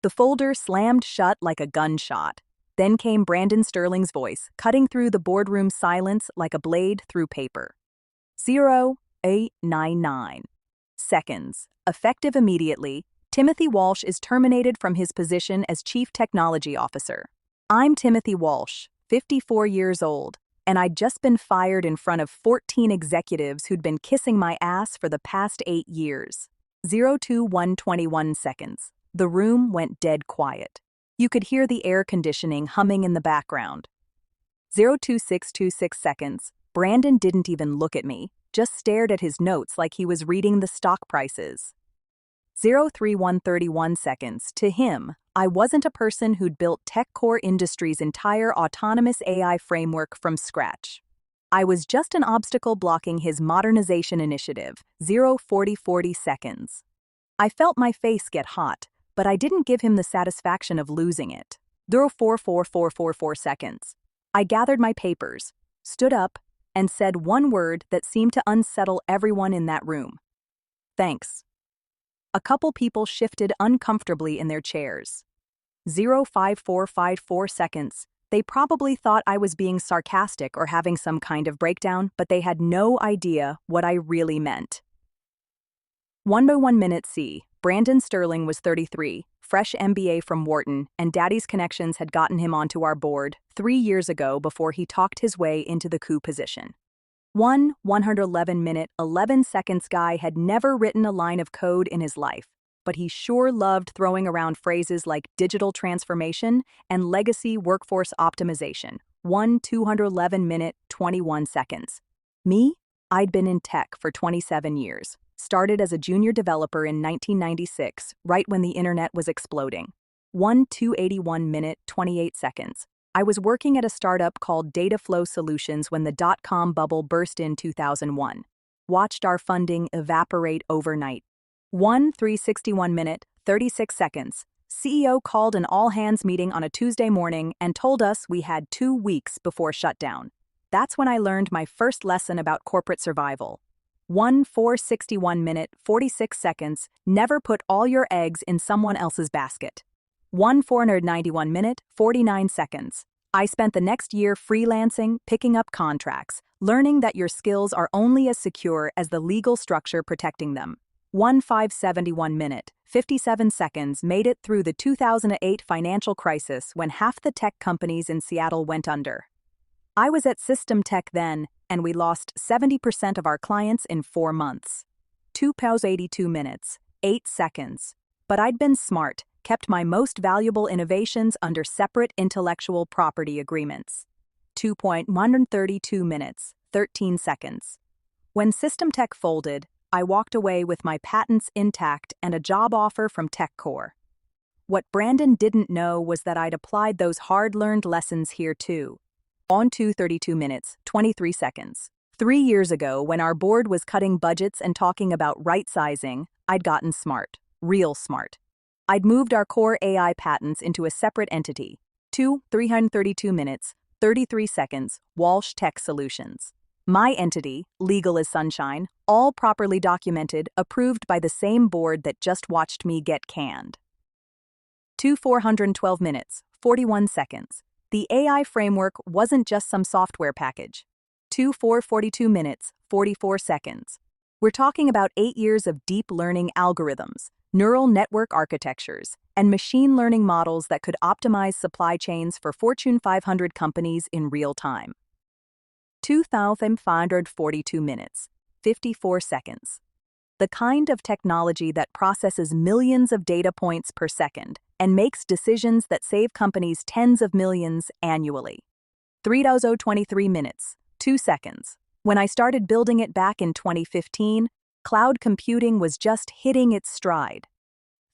The folder slammed shut like a gunshot. Then came Brandon Sterling's voice, cutting through the boardroom silence like a blade through paper. 0899 seconds. Effective immediately, Timothy Walsh is terminated from his position as Chief Technology Officer. I'm Timothy Walsh, 54 years old, and I'd just been fired in front of 14 executives who'd been kissing my ass for the past 8 years. 02121 seconds. The room went dead quiet. You could hear the air conditioning humming in the background. 02626 seconds. Brandon didn't even look at me, just stared at his notes like he was reading the stock prices. 03131 seconds. To him, I wasn't a person who'd built TechCore Industries' entire autonomous AI framework from scratch. I was just an obstacle blocking his modernization initiative. 04040 seconds. I felt my face get hot, but I didn't give him the satisfaction of losing it. 04444 seconds. I gathered my papers, stood up, and said one word that seemed to unsettle everyone in that room. Thanks. A couple people shifted uncomfortably in their chairs. 05454 seconds. They probably thought I was being sarcastic or having some kind of breakdown, but they had no idea what I really meant. 1:1 minute C. Brandon Sterling was 33, fresh MBA from Wharton, and Daddy's connections had gotten him onto our board 3 years ago before he talked his way into the coup position. 111 minute 11 seconds guy had never written a line of code in his life, but he sure loved throwing around phrases like digital transformation and legacy workforce optimization. 211 minute 21 seconds. Me? I'd been in tech for 27 years. Started as a junior developer in 1996, right when the internet was exploding. 281 minute 28 seconds. I was working at a startup called Data Flow Solutions when the dot-com bubble burst in 2001. Watched our funding evaporate overnight. 361 minute 36 seconds. CEO called an all-hands meeting on a Tuesday morning and told us we had 2 weeks before shutdown. That's when I learned my first lesson about corporate survival. 461 minute 46 seconds. Never put all your eggs in someone else's basket. 491 minute 49 seconds. I spent the next year freelancing, picking up contracts, learning that your skills are only as secure as the legal structure protecting them. 571 minute 57 seconds. Made it through the 2008 financial crisis when half the tech companies in Seattle went under. I was at System Tech then, and we lost 70% of our clients in 4 months. 2:82 minutes 8 seconds. But I'd been smart, kept my most valuable innovations under separate intellectual property agreements. 2.132 minutes 13 seconds. When System Tech folded, I walked away with my patents intact and a job offer from TechCore. What Brandon didn't know was that I'd applied those hard-learned lessons here too. 232 minutes 23 seconds. 3 years ago, when our board was cutting budgets and talking about right-sizing, I'd gotten smart, real smart. I'd moved our core AI patents into a separate entity. 332 minutes 33 seconds. Walsh Tech Solutions. My entity, legal as sunshine, all properly documented, approved by the same board that just watched me get canned. 412 minutes 41 seconds. The AI framework wasn't just some software package. 442 minutes 44 seconds. We're talking about 8 years of deep learning algorithms, neural network architectures, and machine learning models that could optimize supply chains for Fortune 500 companies in real time. 2,542 minutes 54 seconds. The kind of technology that processes millions of data points per second and makes decisions that save companies tens of millions annually. 3,023 minutes 2 seconds. When I started building it back in 2015, cloud computing was just hitting its stride.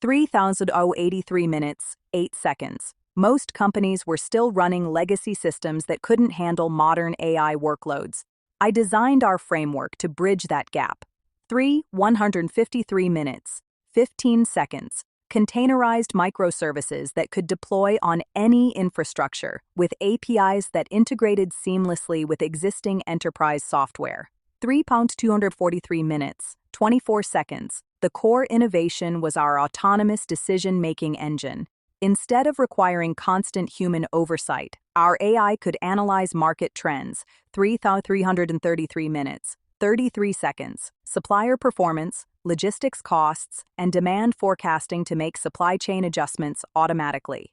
3,083 minutes 8 seconds. Most companies were still running legacy systems that couldn't handle modern AI workloads. I designed our framework to bridge that gap. 153 minutes 15 seconds. Containerized microservices that could deploy on any infrastructure with APIs that integrated seamlessly with existing enterprise software. 243 minutes 24 seconds. The core innovation was our autonomous decision-making engine. Instead of requiring constant human oversight, our AI could analyze market trends, 3,333 minutes, 33 seconds, supplier performance, logistics costs, and demand forecasting to make supply chain adjustments automatically.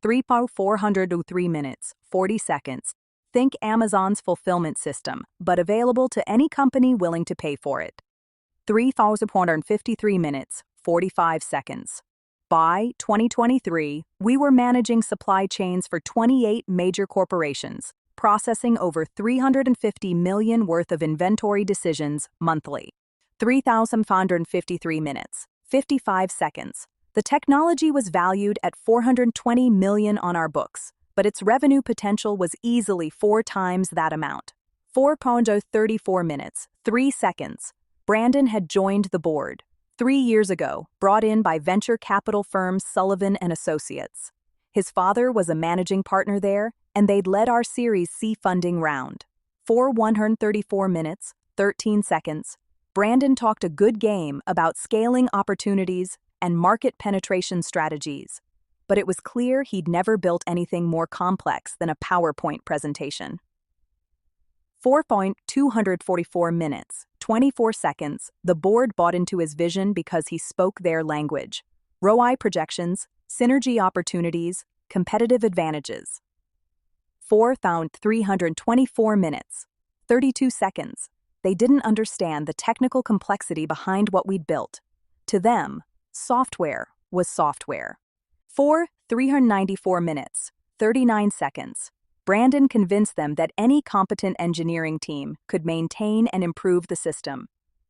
3,403 minutes, 40 seconds. Think Amazon's fulfillment system, but available to any company willing to pay for it. 3,453 minutes, 45 seconds. By 2023, we were managing supply chains for 28 major corporations, processing over 350 million worth of inventory decisions monthly. 3,553 minutes, 55 seconds. The technology was valued at $420 million on our books, but its revenue potential was easily 4 times that amount. 4,34 minutes, 3 seconds. Brandon had joined the board 3 years ago, brought in by venture capital firm Sullivan & Associates. His father was a managing partner there, and they'd led our Series C funding round. 134 minutes, 13 seconds. Brandon talked a good game about scaling opportunities and market penetration strategies, but it was clear he'd never built anything more complex than a PowerPoint presentation. 4,244 minutes, 24 seconds. The board bought into his vision because he spoke their language. ROI projections, synergy opportunities, competitive advantages. 4,324 minutes, 32 seconds. They didn't understand the technical complexity behind what we'd built. To them, software was software. 4,394 minutes, 39 seconds. Brandon convinced them that any competent engineering team could maintain and improve the system.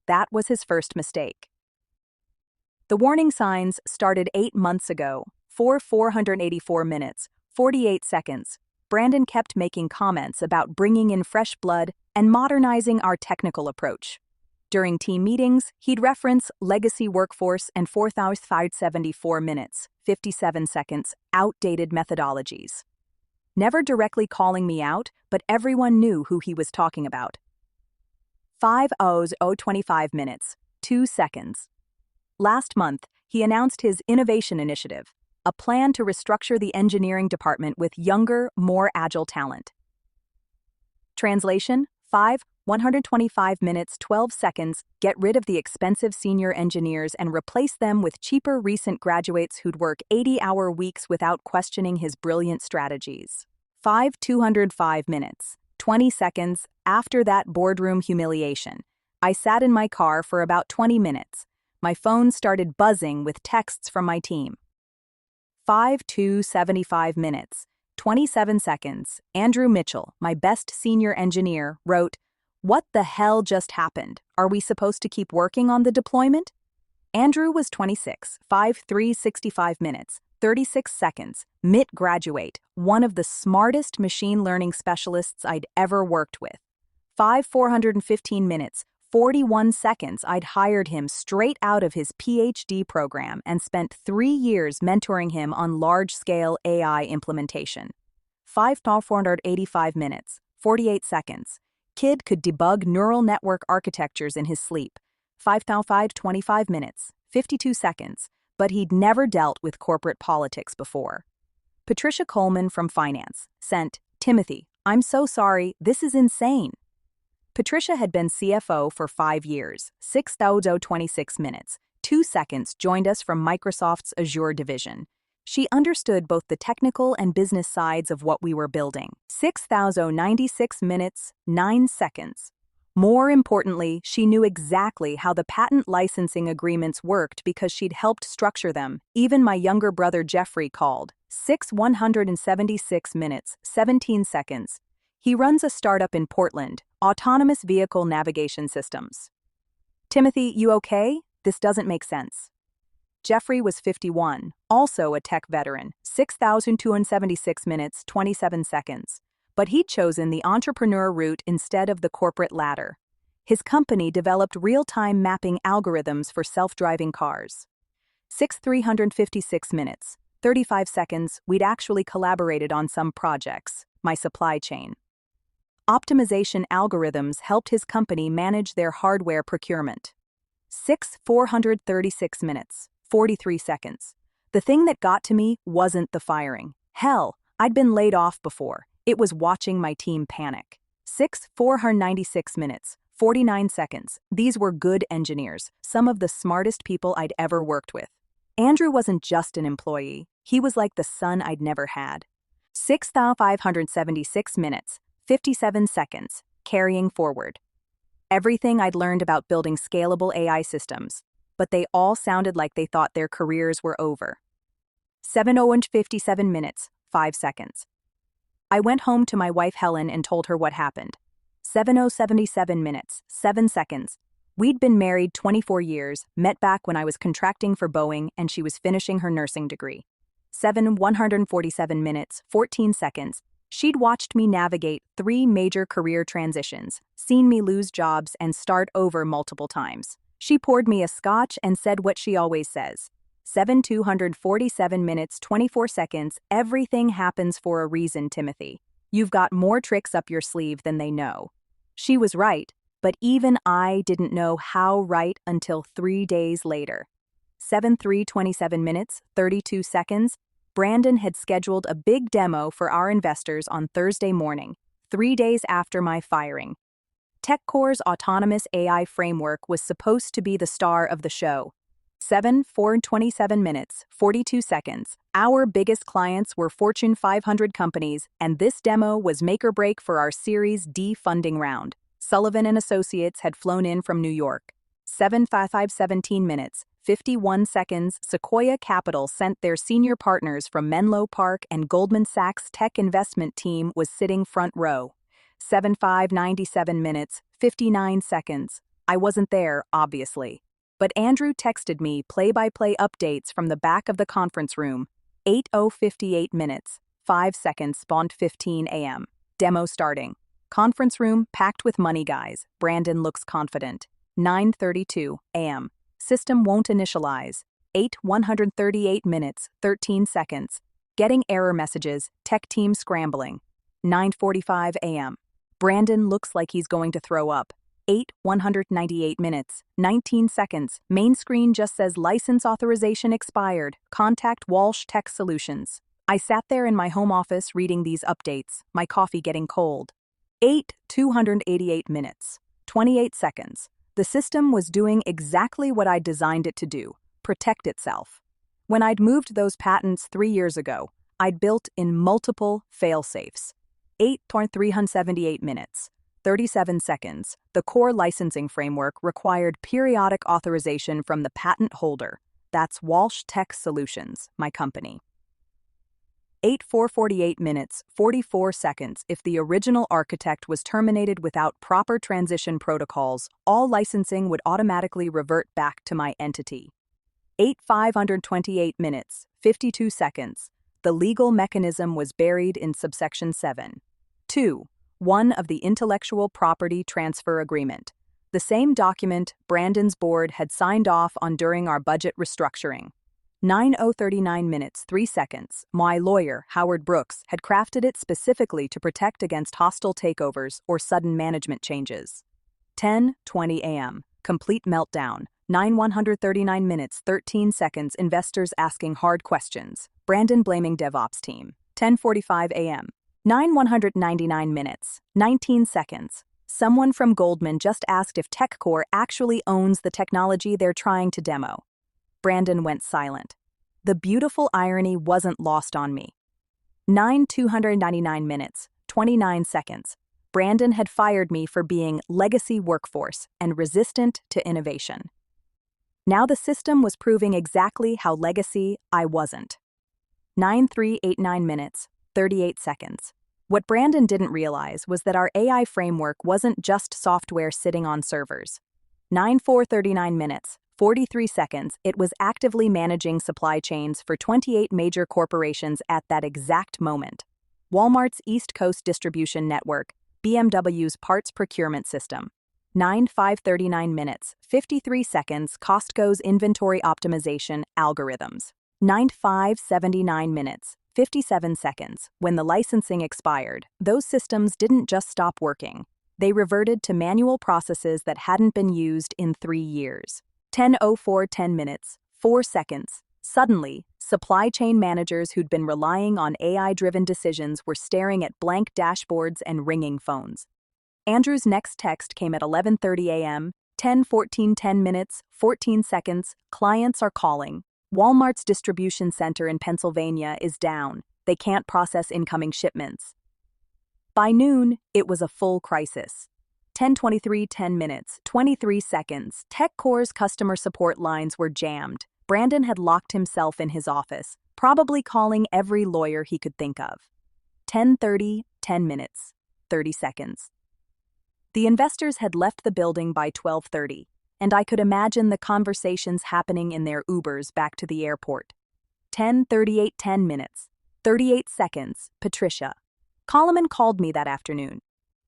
That was his first mistake. The warning signs started 8 months ago. 484 minutes, 48 seconds. Brandon kept making comments about bringing in fresh blood and modernizing our technical approach. During team meetings, he'd reference legacy workforce and 4,574 minutes, 57 seconds, outdated methodologies. Never directly calling me out, but everyone knew who he was talking about. 5,025 minutes, 2 seconds. Last month, he announced his innovation initiative, a plan to restructure the engineering department with younger, more agile talent. Translation: 125 minutes, 12 seconds. Get rid of the expensive senior engineers and replace them with cheaper recent graduates who'd work 80-hour weeks without questioning his brilliant strategies. 205 minutes, 20 seconds. After that boardroom humiliation, I sat in my car for about 20 minutes. My phone started buzzing with texts from my team. 275 minutes, 27 seconds. Andrew Mitchell, my best senior engineer, wrote, "What the hell just happened? Are we supposed to keep working on the deployment?" Andrew was 26, 5,365 minutes, 36 seconds, MIT graduate, one of the smartest machine learning specialists I'd ever worked with. 415 minutes, 41 seconds. I'd hired him straight out of his PhD program and spent 3 years mentoring him on large-scale AI implementation. 5,485 minutes, 48 seconds. Kid could debug neural network architectures in his sleep. 5,525 minutes, 52 seconds, but he'd never dealt with corporate politics before. Patricia Coleman from Finance sent, "Timothy, I'm so sorry, this is insane." Patricia had been CFO for 5 years, 6,026 minutes, 2 seconds joined us from Microsoft's Azure division. She understood both the technical and business sides of what we were building. 6,096 minutes, 9 seconds. More importantly, she knew exactly how the patent licensing agreements worked because she'd helped structure them. Even my younger brother Jeffrey called. 176 minutes, 17 seconds. He runs a startup in Portland, Autonomous Vehicle Navigation Systems. "Timothy, you okay? This doesn't make sense." Jeffrey was 51, also a tech veteran, 6,276 minutes, 27 seconds. But he'd chosen the entrepreneur route instead of the corporate ladder. His company developed real-time mapping algorithms for self-driving cars. 6,356 minutes, 35 seconds. We'd actually collaborated on some projects, my supply chain. Optimization algorithms helped his company manage their hardware procurement. 6,436 minutes, 43 seconds. The thing that got to me wasn't the firing. Hell, I'd been laid off before. It was watching my team panic. 496 minutes, 49 seconds. These were good engineers, some of the smartest people I'd ever worked with. Andrew wasn't just an employee. He was like the son I'd never had. 6,576 minutes, 57 seconds, carrying forward. Everything I'd learned about building scalable AI systems, but they all sounded like they thought their careers were over. 7:57 minutes, 5 seconds. I went home to my wife Helen and told her what happened. 7:77 minutes, 7 seconds. We'd been married 24 years, met back when I was contracting for Boeing and she was finishing her nursing degree. 7:147 minutes, 14 seconds. She'd watched me navigate 3 major career transitions, seen me lose jobs and start over multiple times. She poured me a scotch and said what she always says. 7:247 minutes, 24 seconds. Everything happens for a reason, Timothy. You've got more tricks up your sleeve than they know. She was right, but even I didn't know how right until 3 days later. 7:327 minutes, 32 seconds. Brandon had scheduled a big demo for our investors on Thursday morning, 3 days after my firing. TechCore's autonomous AI framework was supposed to be the star of the show. 7:427 minutes, 42 seconds. Our biggest clients were Fortune 500 companies, and this demo was make or break for our Series D funding round. Sullivan & Associates had flown in from New York. 7:517 minutes, 51 seconds. Sequoia Capital sent their senior partners from Menlo Park, and Goldman Sachs' tech investment team was sitting front row. 7:597 minutes, 59 seconds. I wasn't there, obviously. But Andrew texted me play-by-play updates from the back of the conference room. 8:58 minutes, 5 seconds, spawned 15 a.m. Demo starting. Conference room packed with money guys. Brandon looks confident. 9:32 a.m. System won't initialize. 8:138 minutes, 13 seconds. Getting error messages, tech team scrambling. 9:45 a.m. Brandon looks like he's going to throw up. 8:198 minutes, 19 seconds. Main screen just says license authorization expired. Contact Walsh Tech Solutions. I sat there in my home office reading these updates, my coffee getting cold. 8:288 minutes, 28 seconds. The system was doing exactly what I designed it to do, protect itself. When I'd moved those patents 3 years ago, I'd built in multiple fail-safes. 8:378 minutes, 37 seconds. The core licensing framework required periodic authorization from the patent holder. That's Walsh Tech Solutions, my company. 8:448 minutes, 44 seconds. If the original architect was terminated without proper transition protocols, all licensing would automatically revert back to my entity. 8:528 minutes, 52 seconds. The legal mechanism was buried in subsection 7. 2.1 of the Intellectual Property Transfer Agreement. The same document Brandon's board had signed off on during our budget restructuring. 9:39 minutes, 3 seconds. My lawyer, Howard Brooks, had crafted it specifically to protect against hostile takeovers or sudden management changes. 10:20 a.m. Complete meltdown. 9:139 minutes, 13 seconds. Investors asking hard questions. Brandon blaming DevOps team. 10:45 a.m. 9:199 minutes, 19 seconds. Someone from Goldman just asked if TechCore actually owns the technology they're trying to demo. Brandon went silent. The beautiful irony wasn't lost on me. 9:299 minutes, 29 seconds. Brandon had fired me for being legacy workforce and resistant to innovation. Now the system was proving exactly how legacy I wasn't. 9:389 minutes, 38 seconds. What Brandon didn't realize was that our AI framework wasn't just software sitting on servers. 9:439 minutes, 43 seconds. It was actively managing supply chains for 28 major corporations at that exact moment. Walmart's East Coast distribution network, BMW's parts procurement system. 9:539 minutes, 53 seconds. Costco's inventory optimization algorithms. 9:579 minutes, 57 seconds. When the licensing expired, those systems didn't just stop working. They reverted to manual processes that hadn't been used in 3 years. 10:04 10 minutes, 4 seconds. Suddenly, Supply chain managers who'd been relying on AI-driven decisions were staring at blank dashboards and ringing phones. Andrew's next text came at 11:30 a.m., 10 minutes, 14 seconds, clients are calling. Walmart's distribution center in Pennsylvania is down. They can't process incoming shipments. By noon, it was a full crisis. 10 minutes, 23 seconds, TechCore's customer support lines were jammed. Brandon had locked himself in his office, probably calling every lawyer he could think of. 10 minutes, 30 seconds. The investors had left the building by 12:30, and I could imagine the conversations happening in their Ubers back to the airport. 10 minutes, 38 seconds, Patricia. Coleman called me that afternoon.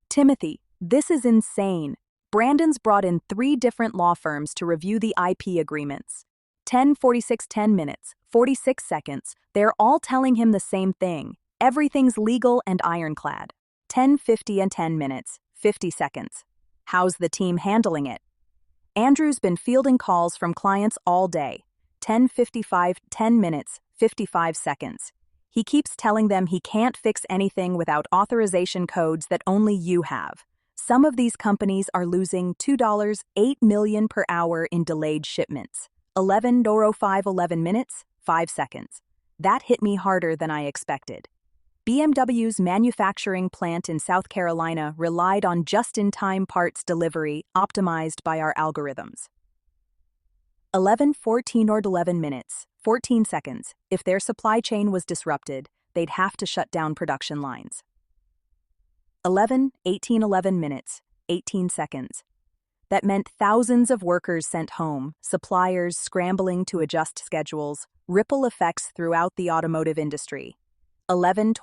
Timothy, this is insane. Brandon's brought in 3 different law firms to review the IP agreements. 10 minutes, 46 seconds, they're all telling him the same thing. Everything's legal and ironclad. 10 minutes, 50 seconds. How's the team handling it? Andrew's been fielding calls from clients all day. 10 minutes, 55 seconds. He keeps telling them he can't fix anything without authorization codes that only you have. Some of these companies are losing $2.8 million per hour in delayed shipments. 11 minutes, 5 seconds. That hit me harder than I expected. BMW's manufacturing plant in South Carolina relied on just-in-time parts delivery optimized by our algorithms. 11 minutes, 14 seconds. If their supply chain was disrupted, they'd have to shut down production lines. 11 minutes, 18 seconds. That meant thousands of workers sent home, suppliers scrambling to adjust schedules, ripple effects throughout the automotive industry. 11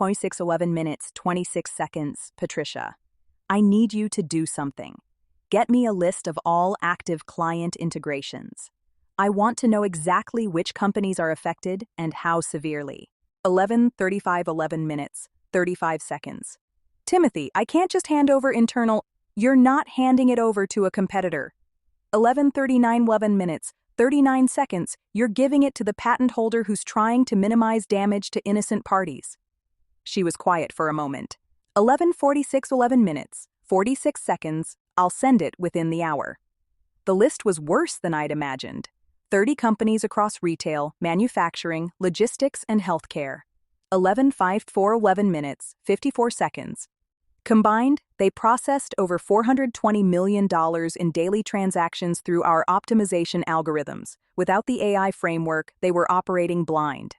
minutes, 26 seconds, Patricia. I need you to do something. Get me a list of all active client integrations. I want to know exactly which companies are affected and how severely. 11 minutes, 35 seconds. Timothy, I can't just hand over internal. You're not handing it over to a competitor. 11 minutes, 39 seconds, you're giving it to the patent holder who's trying to minimize damage to innocent parties. She was quiet for a moment. 11 minutes, 46 seconds, I'll send it within the hour. The list was worse than I'd imagined. 30 companies across retail, manufacturing, logistics, and healthcare. 11 minutes, 54 seconds. Combined, they processed over $420 million in daily transactions through our optimization algorithms. Without the AI framework, they were operating blind.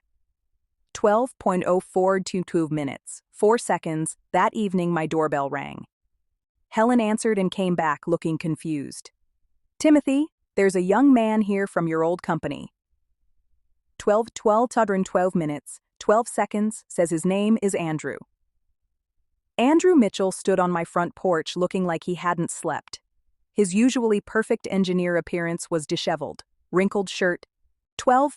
12.0422 minutes, 4 seconds, that evening my doorbell rang. Helen answered and came back looking confused. Timothy, there's a young man here from your old company. 12 minutes, 12 seconds, says his name is Andrew. Andrew Mitchell stood on my front porch looking like he hadn't slept. His usually perfect engineer appearance was disheveled, wrinkled shirt. 12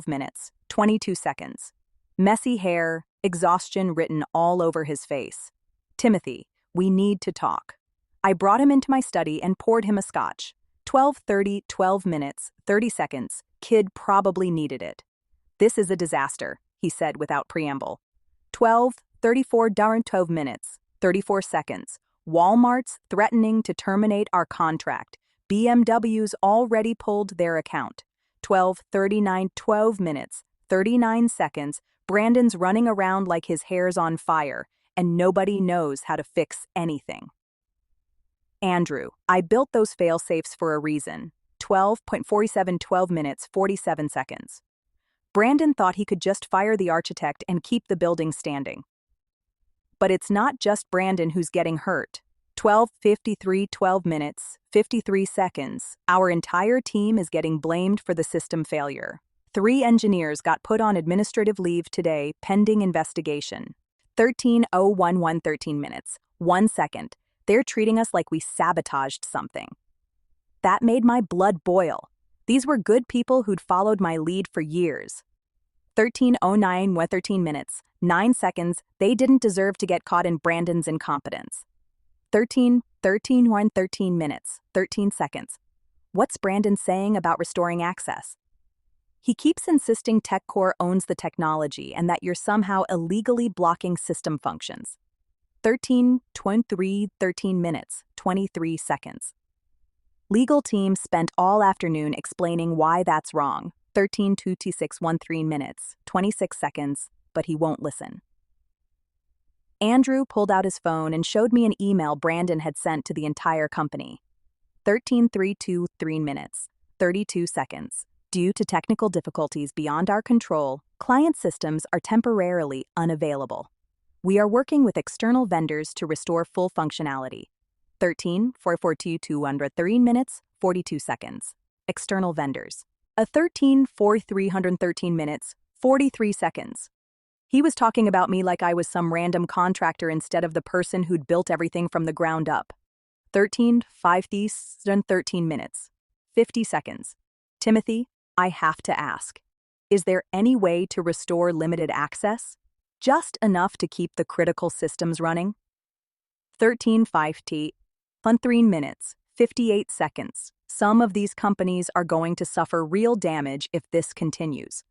minutes, 22 seconds. Messy hair, exhaustion written all over his face. Timothy, we need to talk. I brought him into my study and poured him a scotch. 12 minutes, 30 seconds. Kid probably needed it. This is a disaster, he said without preamble. 12 minutes, 34 seconds. Walmart's threatening to terminate our contract. BMW's already pulled their account. 12 minutes, 39 seconds. Brandon's running around like his hair's on fire, and nobody knows how to fix anything. Andrew, I built those fail-safes for a reason. 12 minutes, 47 seconds. Brandon thought he could just fire the architect and keep the building standing. But it's not just Brandon who's getting hurt. 12 minutes, 53 seconds. Our entire team is getting blamed for the system failure. 3 engineers got put on administrative leave today, pending investigation. 13 minutes, 1 second. They're treating us like we sabotaged something. That made my blood boil. These were good people who'd followed my lead for years. 13 minutes, 9 seconds. They didn't deserve to get caught in Brandon's incompetence. 13 minutes, 13 seconds. What's Brandon saying about restoring access? He keeps insisting TechCore owns the technology and that you're somehow illegally blocking system functions. 13 minutes, 23 seconds. Legal team spent all afternoon explaining why that's wrong. 13 minutes, 26 seconds, but he won't listen. Andrew pulled out his phone and showed me an email Brandon had sent to the entire company. 13 minutes, 32 seconds. Due to technical difficulties beyond our control, client systems are temporarily unavailable. We are working with external vendors to restore full functionality. 13 minutes, 42 seconds. External vendors. 13 minutes, 43 seconds. He was talking about me like I was some random contractor instead of the person who'd built everything from the ground up. 13 minutes, 50 seconds. Timothy, I have to ask. Is there any way to restore limited access? Just enough to keep the critical systems running? 13 minutes, 58 seconds. Some of these companies are going to suffer real damage if this continues.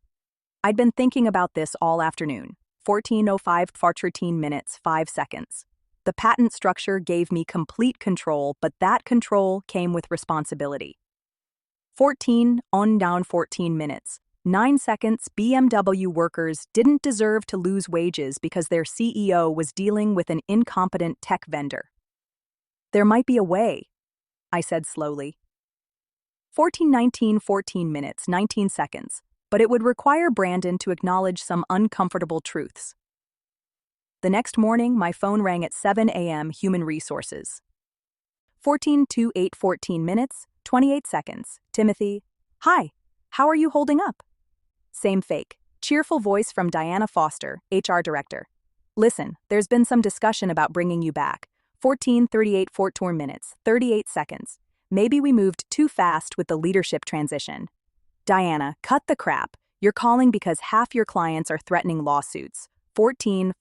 I'd been thinking about this all afternoon. 14 minutes, 5 seconds. The patent structure gave me complete control, but that control came with responsibility. 14 minutes, 9 seconds. BMW workers didn't deserve to lose wages because their CEO was dealing with an incompetent tech vendor. There might be a way, I said slowly. 14 minutes, 19 seconds, but it would require Brandon to acknowledge some uncomfortable truths. The next morning, my phone rang at 7 a.m. Human Resources. 14 minutes, 28 seconds. Timothy, hi, how are you holding up? Same fake, cheerful voice from Diana Foster, HR Director. Listen, there's been some discussion about bringing you back. 14 minutes, 38 seconds. Maybe we moved too fast with the leadership transition. Diana, cut the crap. You're calling because half your clients are threatening lawsuits. 14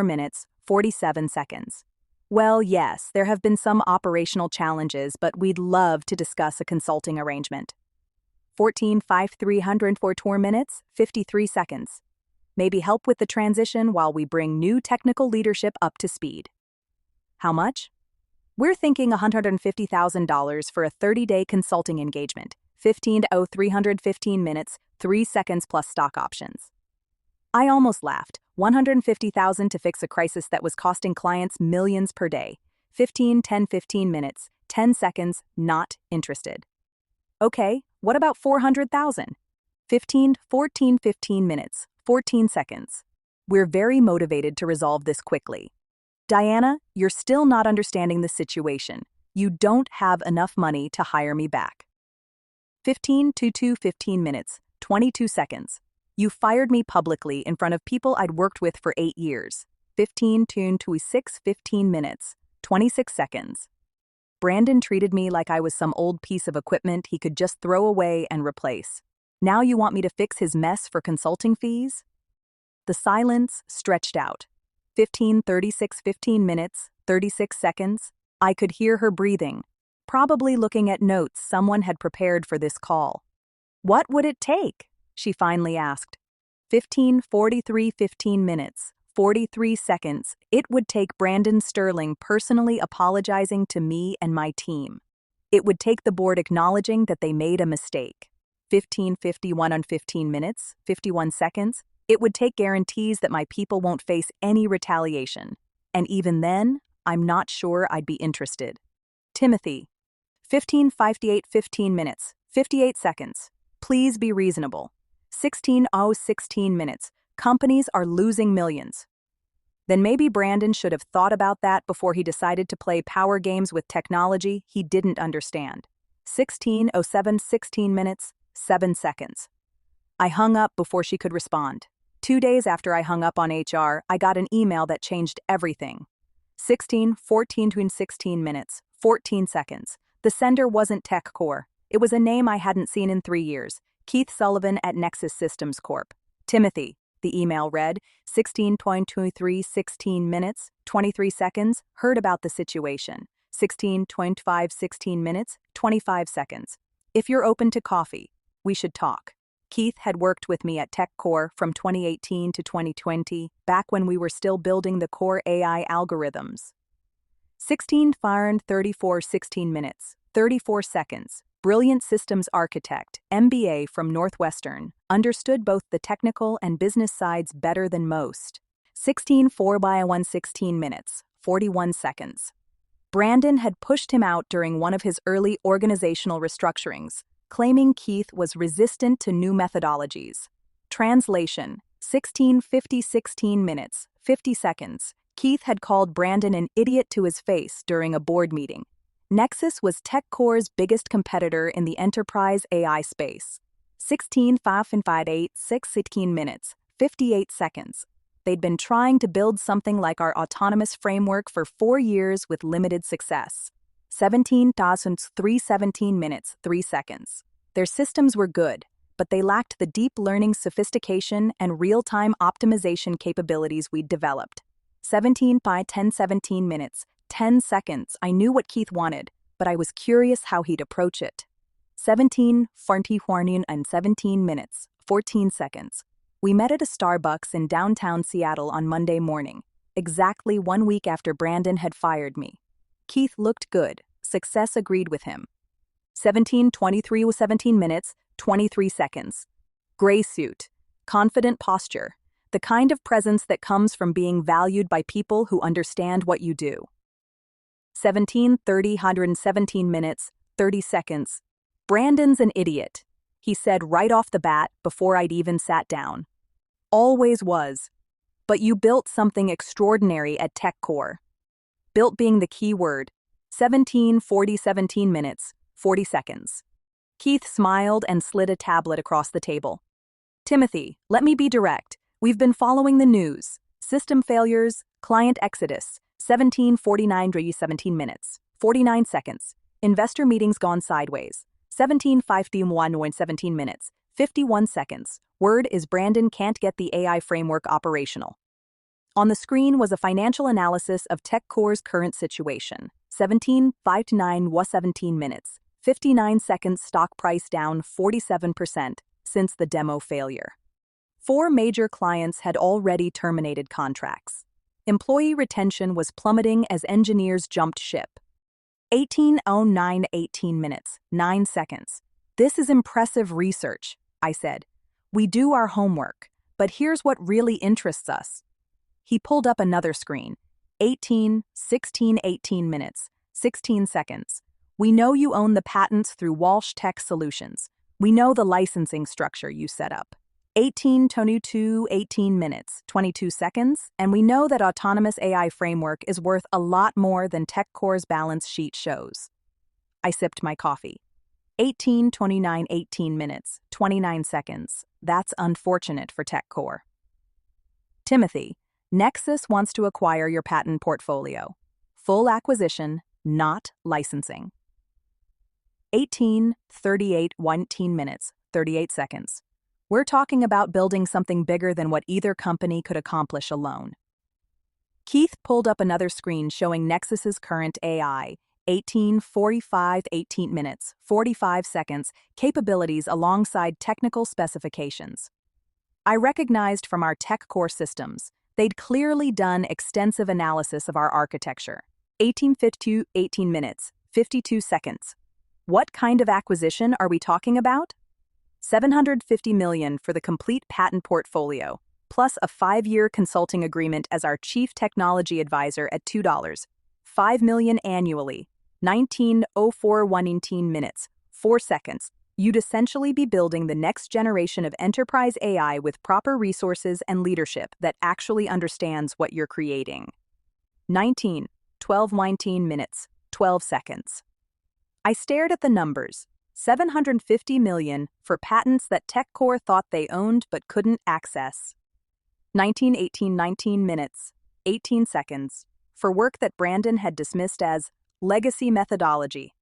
minutes, 47 seconds. Well, yes, there have been some operational challenges, but we'd love to discuss a consulting arrangement. 14 minutes, 53 seconds. Maybe help with the transition while we bring new technical leadership up to speed. How much? We're thinking $150,000 for a 30-day consulting engagement. 315 minutes, 3 seconds plus stock options. I almost laughed. $150,000 to fix a crisis that was costing clients millions per day. 15 minutes, 10 seconds, not interested. Okay, what about $400,000? 15 minutes, 14 seconds. We're very motivated to resolve this quickly. Diana, you're still not understanding the situation. You don't have enough money to hire me back. 15 minutes, 22 seconds. You fired me publicly in front of people I'd worked with for 8 years. 15 minutes, 26 seconds. Brandon treated me like I was some old piece of equipment he could just throw away and replace. Now you want me to fix his mess for consulting fees? The silence stretched out. 15 minutes, 36 seconds. I could hear her breathing, probably looking at notes someone had prepared for this call. What would it take? She finally asked. 15 minutes, 43 seconds. It would take Brandon Sterling personally apologizing to me and my team. It would take the board acknowledging that they made a mistake. 15 minutes, 51 seconds. It would take guarantees that my people won't face any retaliation. And even then, I'm not sure I'd be interested. Timothy. 15 minutes, 58 seconds. Please be reasonable. 16 minutes. Companies are losing millions. Then maybe Brandon should have thought about that before he decided to play power games with technology he didn't understand. 16 minutes, 7 seconds. I hung up before she could respond. 2 days after I hung up on HR, I got an email that changed everything. 16 minutes, 14 seconds. The sender wasn't TechCore. It was a name I hadn't seen in 3 years. Keith Sullivan at Nexus Systems Corp. Timothy, the email read, 16 minutes, 23 seconds, heard about the situation. 16 minutes, 25 seconds. If you're open to coffee, we should talk. Keith had worked with me at TechCore from 2018 to 2020, back when we were still building the core AI algorithms. 16 fired 34 16 minutes, 34 seconds. Brilliant systems architect, MBA from Northwestern, understood both the technical and business sides better than most. 16 4x1 16 minutes, 41 seconds. Brandon had pushed him out during one of his early organizational restructurings, claiming Keith was resistant to new methodologies. Translation: 1650 16 minutes, 50 seconds. Keith had called Brandon an idiot to his face during a board meeting. Nexus was TechCore's biggest competitor in the enterprise AI space. 16 558 16 minutes, 58 seconds. They'd been trying to build something like our autonomous framework for 4 years with limited success. 17,317 minutes, 3 seconds. Their systems were good, but they lacked the deep learning sophistication and real-time optimization capabilities we'd developed. 17 by 10 17 minutes, 10 seconds. I knew what Keith wanted, but I was curious how he'd approach it. 17 40 and 17 minutes, 14 seconds. We met at a Starbucks in downtown Seattle on Monday morning, exactly 1 week after Brandon had fired me. Keith looked good. Success agreed with him. 17:23 was 17 minutes, 23 seconds. Gray suit. Confident posture. The kind of presence that comes from being valued by people who understand what you do. 17:30 117 minutes, 30 seconds. Brandon's an idiot, he said right off the bat before I'd even sat down. Always was. But you built something extraordinary at TechCore. Built being the key word. 17:40 17 minutes, 40 seconds. Keith smiled and slid a tablet across the table. Timothy, let me be direct. We've been following the news. System failures, client exodus. 17:49 17 minutes, 49 seconds. Investor meetings gone sideways. 17:51 17 minutes, 51 seconds. Word is Brandon can't get the AI framework operational. On the screen was a financial analysis of TechCore's current situation. 17:59 was 17 minutes, 59 seconds. Stock price down 47% since the demo failure. 4 major clients had already terminated contracts. Employee retention was plummeting as engineers jumped ship. 18:09 18 minutes, 9 seconds. This is impressive research, I said. We do our homework, but here's what really interests us. He pulled up another screen. 18 minutes, 16 seconds. We know you own the patents through Walsh Tech Solutions. We know the licensing structure you set up. 18 minutes, 22 seconds, and we know that autonomous AI framework is worth a lot more than TechCore's balance sheet shows. I sipped my coffee. 18 minutes, 29 seconds. That's unfortunate for TechCore. Timothy, Nexus wants to acquire your patent portfolio. Full acquisition, not licensing. 18 minutes, 38 seconds. We're talking about building something bigger than what either company could accomplish alone. Keith pulled up another screen showing Nexus's current AI, 18 minutes, 45 seconds, capabilities alongside technical specifications. I recognized from our TechCore systems, they'd clearly done extensive analysis of our architecture. 18 minutes, 52 seconds. What kind of acquisition are we talking about? $750 million for the complete patent portfolio, plus a 5-year consulting agreement as our chief technology advisor at $2. $5 million annually. 19:04 minutes, 4 seconds. You'd essentially be building the next generation of enterprise AI with proper resources and leadership that actually understands what you're creating. 19 minutes, 12 seconds. I stared at the numbers. $750 million for patents that TechCore thought they owned but couldn't access. 19 minutes, 18 seconds, for work that Brandon had dismissed as legacy methodology.